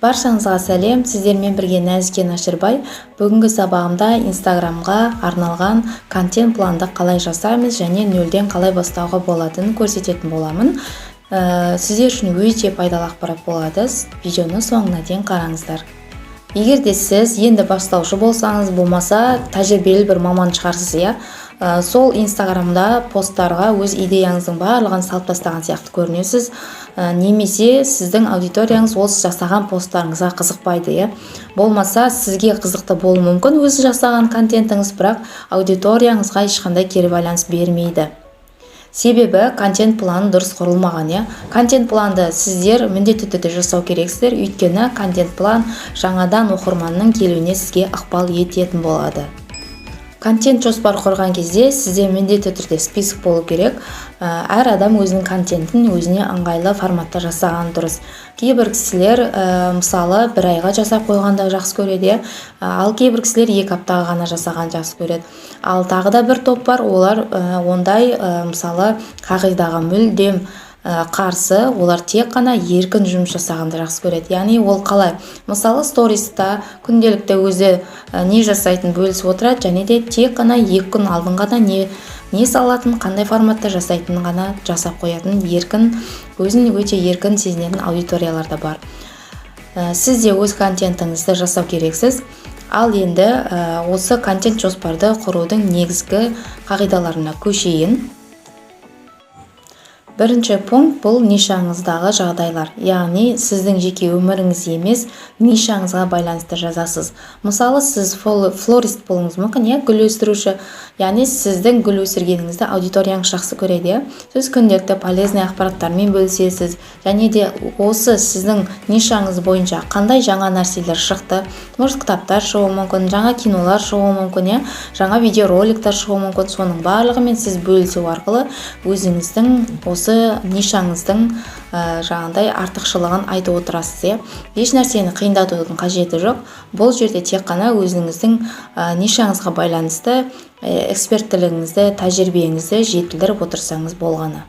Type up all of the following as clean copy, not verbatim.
Баршаңызға сәлем, сіздермен бірге Нәзіке Наширбай. Бүгінгі сабағымда Инстаграмға арналған контент планды қалай жасаймыз және нөлден қалай бастауға болатынын көрсететін боламын. Сіздер үшін өте пайдалы ақпарат болады. Видеоны соңына дейін қараңыздар. Егер де сіз енді бастаушы болсаңыз, болмаса тәжірибелі бір маман шығарсыз, сол Инстаграмда посттарға өз идеяңыздың барлығын салып тастаған сияқты көрінесіз, немесе сіздің аудиторияңыз осы жасаған посттарыңызға қызықпайды, болмаса сізге қызықты болуы мүмкін өзі жасаған контентіңіз, бірақ аудиторияңызға ешқандай кері байланыс бермейді. Себебі контент планы дұрыс құрылмаған, контент планды сіздер міндетті түрде жасау керексіздер, өйткені контент план жаңадан оқырманның келуіне сізге ықпал ететін болады. Контент жоспар құрған кезде сізде міндетті түрде список болу керек. Әр адам өзінің контентін өзіне ыңғайлы форматта жасаған дұрыс. Кейбір кісілер мысалы бір айға жасап қойғанда жақсы көреді, ал кейбір кісілер 2 аптаға ғана жасаған жақсы көреді. Ал тағы да бір топ бар, олар ондай мысалы қағидаға мүлдем қарсы, олар тек қана еркін жұмыс жасағанды жақсы көреді. Яғни ол қалай? Мысалы сториста күнделікті өзі не жасайтын бөлісіп отырады, және де тек қана 2 күн алдын ғана не салатын, қандай форматта жасайтынын ғана жасап қоятын, еркін, өзін өте еркін сезінетін аудиториялар да бар. Сіз де өз контентіңізді жасау керексіз. Ал енді осы контент жоспарды құрудың негізгі қағидаларына көшейін. Бірінші пункт бұл нишаңыздағы жағдайлар. Яғни сіздің жеке өміріңіз емес, нишаңызға байланысты жазасыз. Мысалы, сіз флорист болуыңыз мүмкін, гүл өсіруші. Яғни сіздің гүл өсіргеніңізді аудиторияңыз жақсы көреді. Сіз күнделікті полезный ақпараттармен бөлісесіз. Және де осы сіздің нишаңыз бойынша қандай жаңа нәрселер шықты, может кітаптар шығуы мүмкін, жаңа кинолар шығуы мүмкін, жаңа видеороликтар шығуы мүмкін. Соның барлығымен сіз бөлісу арқылы өзіңіздің осы нишаңыздың жаңағыдай артықшылығын айтып отырасыз. Еш нәрсені қиындатудың қажеті жоқ. Бұл жерде тек қана өзіңіздің нишаңызға байланысты эксперттілігіңізді, тәжірибеңізді жетілдіріп отырсаңыз болғаны.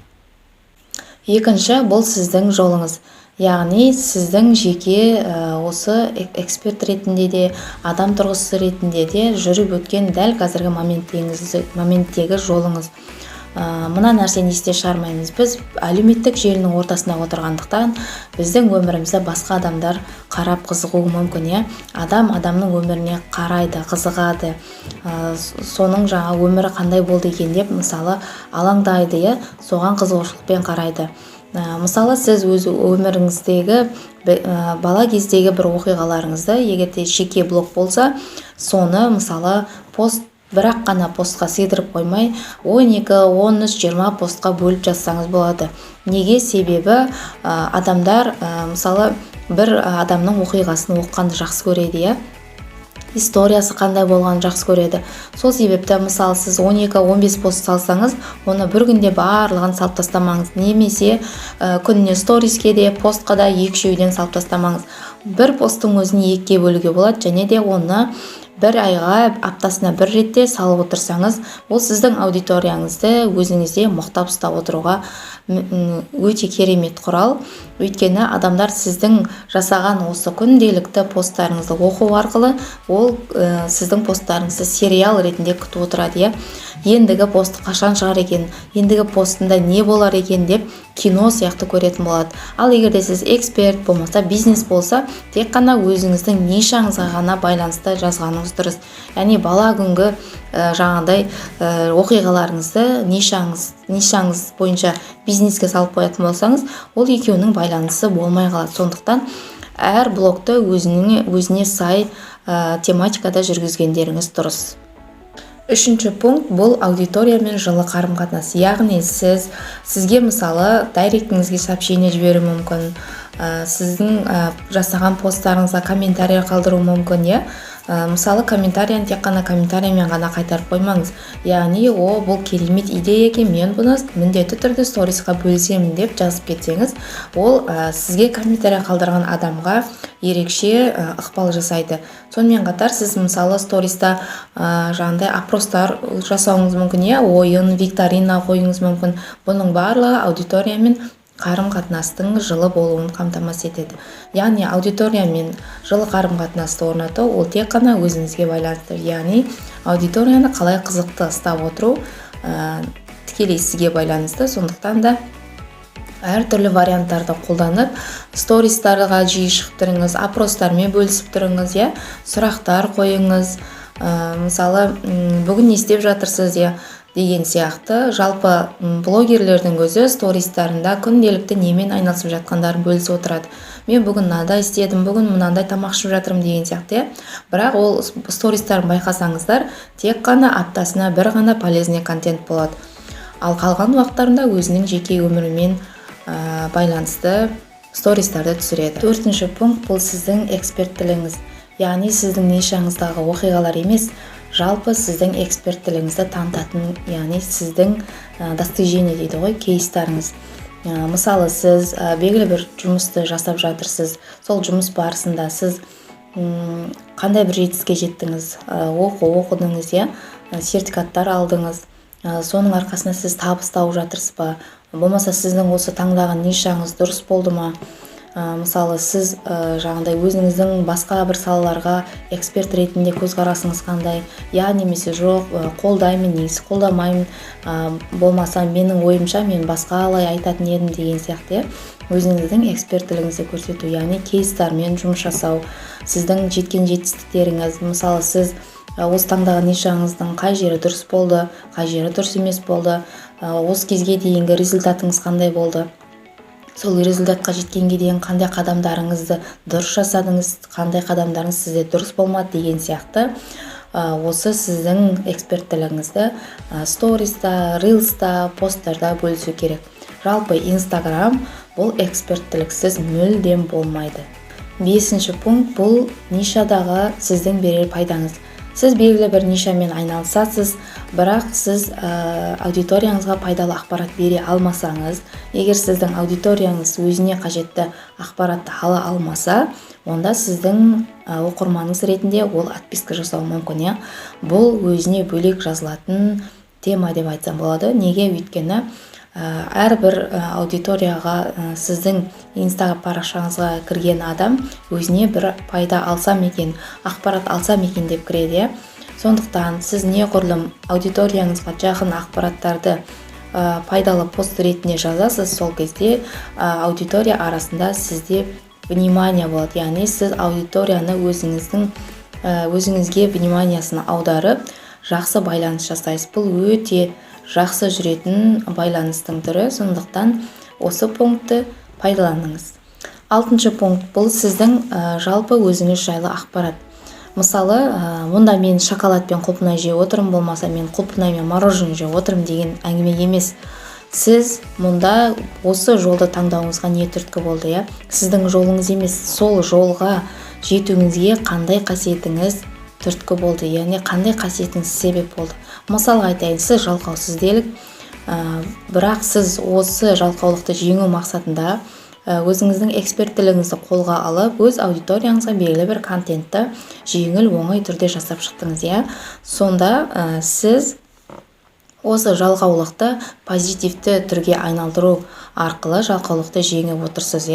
Екінші, бұл сіздің жолыңыз. Яғни сіздің жеке осы эксперт ретінде де, адам тұрғысы ретінде де жүріп өткен дәл қазіргі моменттегі жолыңыз. Мына нәрсені есте шығармаймыз. Біз әлеуметтік желінің ортасында отырғандықтан біздің өмірімізді басқа адамдар қарап қызығуы мүмкін, адамның өміріне қарайды, қызығады. Соның жаңа өмірі қандай болды екен деп, мысалы, алаңдайды, соған қызығушылықпен қарайды. Мысалы, сіз өз өміріңіздегі бала кездегі бір оқиғаларыңызды, егерде жеке блог болса, соны мысалы бірақ қана постқа сыйдырып қоймай, 12, 13, 20 постқа бөліп жазсаңыз болады. Неге? Себебі адамдар мысалы бір адамның оқиғасын оқығанды жақсы көреді, историясы қандай болғанын жақсы көреді. Сол себепті мысалы сіз 12-15 пост салсаңыз, оны бір күнде барлығын салып тастамаңыз, немесе күніне сториске де, постқа да 2-3-ден салып тастамаңыз. Бір посттың өзін 2-ге бөлуге болады, және де оны бір айға, аптасына бір ретте салып отырсаңыз, ол сіздің аудиторияңызды өзіңізде мұқтап ұстап отыруға өте керемет құрал. Өйткені адамдар сіздің жасаған осы күнделікті посттарыңызды оқу арқылы, ол сіздің посттарыңызды сериал ретінде күтіп отырады. Ендігі посты қашан шығар екен, ендігі постында не болар екен деп кино сияқты көретін болады. Ал егерде сіз эксперт болмаса, бизнес болса, тек қана өзіңіздің нишаңызға ғана байланысты жазғаныңыз дұрыс. Яғни бала күнгі жаңағыдай оқиғаларыңызды нишаңыз бойынша бизнеске салып қоятын болсаңыз, ол екеуінің байланысы болмай қалады. Сондықтан әр блогты өзіне сай тематикада жүргізгендеріңіз дұрыс. Үшінші пункт бұл аудиториямен жылы қарым-қатынас. Яғни сізге мысалы дайректіңізге сообщение жіберу мүмкін, сіздің жасаған посттарыңызға комментарий қалдыру мүмкін, Мысалы, комментарияны тек қана комментариямен ғана қайтарып қоймаңыз. Яғни, бұл керемет идея екен, мен бұны міндетті түрде сторисқа бөлісемін деп жазып кетсеңіз, ол сізге комментария қалдырған адамға ерекше ықпал жасайды. Сонымен қатар сіз мысалы сториста жаңағыдай опростар жасауыңыз мүмкін, ойын, викторина қоюыңыз мүмкін. Бұның барлығы аудиториямен қарым-қатынастың жылы болуын қамтамасыз етеді. Яғни аудиториямен жылы қарым-қатынасты орнату ол тек қана өзіңізге байланысты. Яғни аудиторияны қалай қызықты ұстап отыру тікелей сізге байланысты. Сондықтан да әртүрлі варианттарды қолданып, стористарға жиі шығып тұрыңыз, опростармен бөлісіп тұрыңыз, сұрақтар қойыңыз. Мысалы, бүгін не істеп жатырсыз, деген сияқты. Жалпы блогерлердің өзі стористарында күнделікті немен айналысып жатқандарын бөлісіп отырады. Мен бүгін мынандай істедім, бүгін мынандай тамақ ішіп жатырмын деген сияқты. Бірақ ол стористарын байқасаңыздар, тек қана аптасына бір ғана полезный контент болады. Ал қалған уақыттарында өзінің жеке өмірімен байланысты стористарды түсіреді. 4-ші пункт бұл сіздің эксперттілігіңіз. Яғни сіздің нишаңыздағы оқиғалар емес, жалпы сіздің эксперттілігіңізді танытатын, яғни сіздің достижение дейді ғой, кейстарыңыз. Мысалы, сіз белгілі бір жұмысты жасап жатырсыз. Сол жұмыс барысында сіз қандай бір жетістікке жеттіңіз, оқыдыңыз, сертификаттар алдыңыз. Соның арқасында сіз табыс тауып жатырсыз ба? Болмаса сіздің осы таңдаған нишаңыз дұрыс болды ма? Мысалы, сіз жаңағыдай өзіңіздің басқа бір салаларға эксперт ретінде көзқарасыңыз қандай? Немесе жоқ, қолдаймын, немесе қолдамаймын, болмаса менің ойымша мен басқалай айтатын едім деген сияқты. Өзіңіздің эксперттілігіңізді көрсету, яғни кейстармен жұмыс жасау, сіздің жеткен жетістіктеріңіз. Мысалы, сіз осы таңдаған нишаңыздың қай жері дұрыс болды, қай жері дұрыс емес болды, осы кезге дейінгі результатыңыз қандай болды, сол результатқа жеткенге дейін қандай қадамдарыңызды дұрыс жасадыңыз, қандай қадамдарыңыз сізде дұрыс болмады деген сияқты. Осы сіздің эксперттілігіңізді сториста, рилста, посттарда бөлісу керек. Жалпы Инстаграм бұл эксперттіліксіз мүлдем болмайды. 5-ші пункт бұл нишадағы сіздің берер пайдаңыз. Сіз белгілі бір нишамен айналысасыз, бірақ сіз аудиторияңызға пайдалы ақпарат бере алмасаңыз, егер сіздің аудиторияңыз өзіне қажетті ақпаратты ала алмаса, онда сіздің оқырманыңыз ретінде ол отписка жасау мүмкін. Бұл өзіне бөлек жазылатын тема деп айтсам болады. Неге? Өйткені әрбір аудиторияға сіздің Инстаграм парақшаңызға кірген адам өзіне бір пайда алсам екен, ақпарат алсам екен деп кіреді. Сондықтан сіз неғұрлым аудиторияңызға жақын ақпараттарды пайдалы пост ретінде жазасыз, сол кезде аудитория арасында сізде внимание болады. Яғни сіз аудиторияны өзіңізге вниманиясын аударып, жақсы байланыс жасайсыз. Бұл өте жақсы жүретін байланыстың түрі, сондықтан осы пунктті пайдаланыңыз. 6-ші пункт бұл сіздің жалпы өзіңіз жайлы ақпарат. Мысалы, мұнда мен шоколадпен құлпынай жеп отырмын, болмаса мен құлпынаймен мороженое жеп отырмын деген әңгіме емес. Сіз мұнда осы жолды таңдауыңызға не түрткі болды, сіздің жолыңыз емес, сол жолға жетуіңізге қандай қасиетіңіз түрткі болды, яғни қандай қасиетіңіз себеп болды. Мысалы айтайын, сіз жалқаусыз делік, бірақ сіз осы жалқаулықты жеңу мақсатында өзіңіздің эксперттілігіңізді қолға алып, өз аудиторияңызға белгілі бір контентті жеңіл, оңай түрде жасап шықтыңыз. Сонда сіз осы жалқаулықты позитивті түрге айналдыру арқылы жалқаулықты жеңіп отырсыз.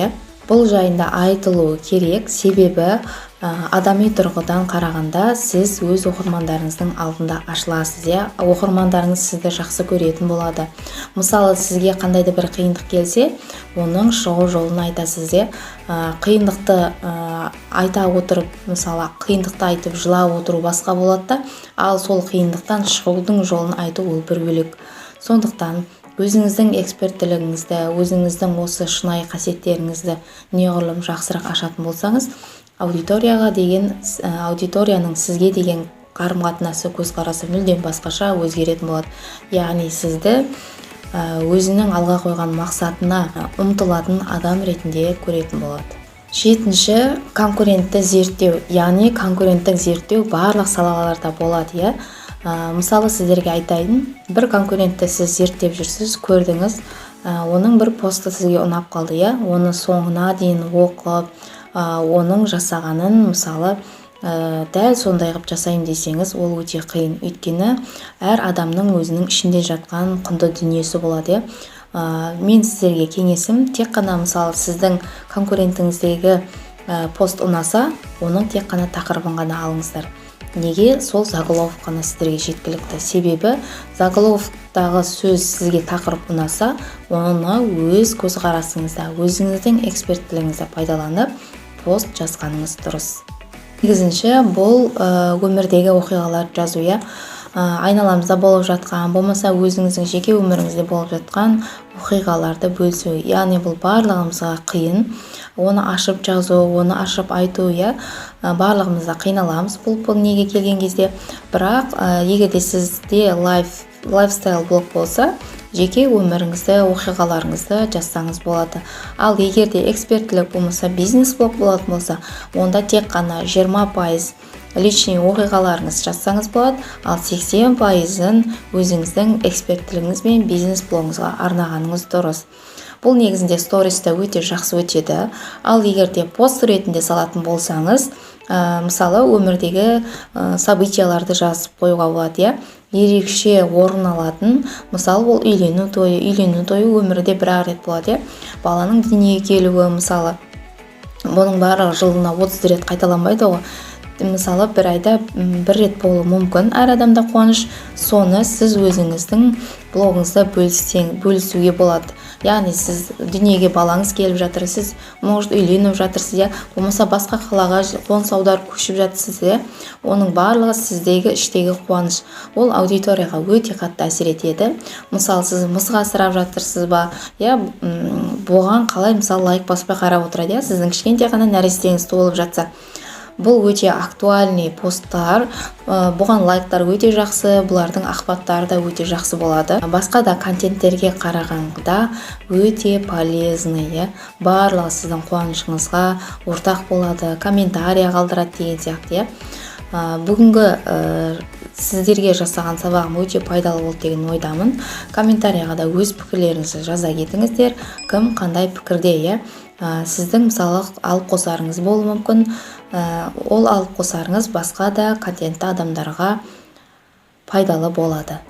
Бұл жайында айтылуы керек, себебі адами тұрғыдан қарағанда сіз өз оқырмандарыңыздың алдында ашыласыз. Оқырмандарыңыз сізді жақсы көретін болады. Мысалы, сізге қандайды бір қиындық келсе, оның шығу жолын айтасыз. Қиындықты айта отырып, мысалы, қиындықты айтып жылап отыру басқа болады, ал сол қиындықтан шығудың жолын айту ол бір бөлек. Сондықтан өзіңіздің эксперттілігіңізді, өзіңіздің осы шынайы қасиеттеріңізді неғұрлым жақсырақ ашатын болсаңыз, аудиторияның сізге деген қарым-қатынасы, көзқарасы мүлдем басқаша өзгеретін болады. Яғни сізді өзінің алға қойған мақсатына ұмтылатын адам ретінде көретін болады. 7-ші конкурентті зерттеу. Яғни конкуренттік зерттеу барлық салаларда болады. Мысалы, сіздерге айтайын, бір конкурентті сіз зерттеп жүрсіз, көрдіңіз, оның бір посты сізге ұнап қалды, оны соңына дейін оқып, оның жасағанын, мысалы, дәл сондай қылып жасаймын десеңіз, ол өте қиын. Өйткені әр адамның өзінің ішінде жатқан құнды дүниесі болады. мен сіздерге кеңесім тек қана мысалы сіздің конкурентіңіздегі пост ұнаса, оның тек қана тақырыбын ғана алыңыздар. Неге? Сол заголовок қана сіздерге жеткілікті. Себебі заголовоктағы сөз сізге тақырып ұнаса, оны өз көзқарасыңызда, өзіңіздің эксперттілігіңізді пайдаланып пост жазғаныңыз дұрыс. Негізінше бұл өмірдегі оқиғаларды жазу, айналамызда болып жатқан, болмаса өзіңіздің жеке өміріңізде болып жатқан оқиғаларды бөлісу. Яғни бұл барлығымызға қиын. Оны ашып жазу, оны ашып айту, барлығымызда қиналамыз бұл неге келген кезде. Бірақ егерде сізде лайфстайл блог болса, жеке өміріңізді, оқиғаларыңызды жазсаңыз болады. Ал егерде эксперттілік болмаса, бизнес блог болатын болса, онда тек қана 20% личный оқиғаларыңыз жазсаңыз болады, ал 80%-ын өзіңіздің эксперттілігіңіз бен бизнес блогыңызға арнағаныңыз дұрыс. Бұл негізінде сториста өте жақсы өтеді. Ал егерде пост ретінде салатын болсаңыз, мысалы өмірдегі событияларды жазып қоюға болады, ерекше орын алатын, мысалы ол үйлену тойы өмірде бір рет болады, баланың дүниеге келуі, мысалы бұның барлығы жылына 30 рет қайталанбайды ғой. Мысалы бір айда бір рет болуы мүмкін әр адамда қуаныш. Соны сіз өзіңіздің блогыңызда бөлісуге болады. Яғни сіз дүниеге балаңыз келіп жатыр, сіз может үйленіп жатырсыз, болмаса басқа қалаға қоныс аударып көшіп жатырсыз, оның барлығы сіздегі іштегі қуаныш. Ол аудиторияға өте қатты әсер етеді. Мысалы сіз мысға асырап жатырсыз ба, бұған қалай мысалы лайк баспай қарап отырады, сіздің кішкентай ғана нәрестеңіз туылып жатса. Бұл өте актуальный посттар, бұған лайктар өте жақсы, бұлардың ақпараттары да өте жақсы болады. Басқа да контенттерге қарағанда өте полезный, барлығы сіздің қуанышыңызға ортақ болады, комментария қалдырады деген сияқты. Бүгінгі сіздерге жасаған сабағым өте пайдалы болды деген ойдамын. Комментарияға да өз пікірлеріңізді жаза кетіңіздер. Кім қандай пікірде, сіздің мысалы алып қосарыңыз болуы мүмкін. Ол алып қосарыңыз басқа да контентті адамдарға пайдалы болады.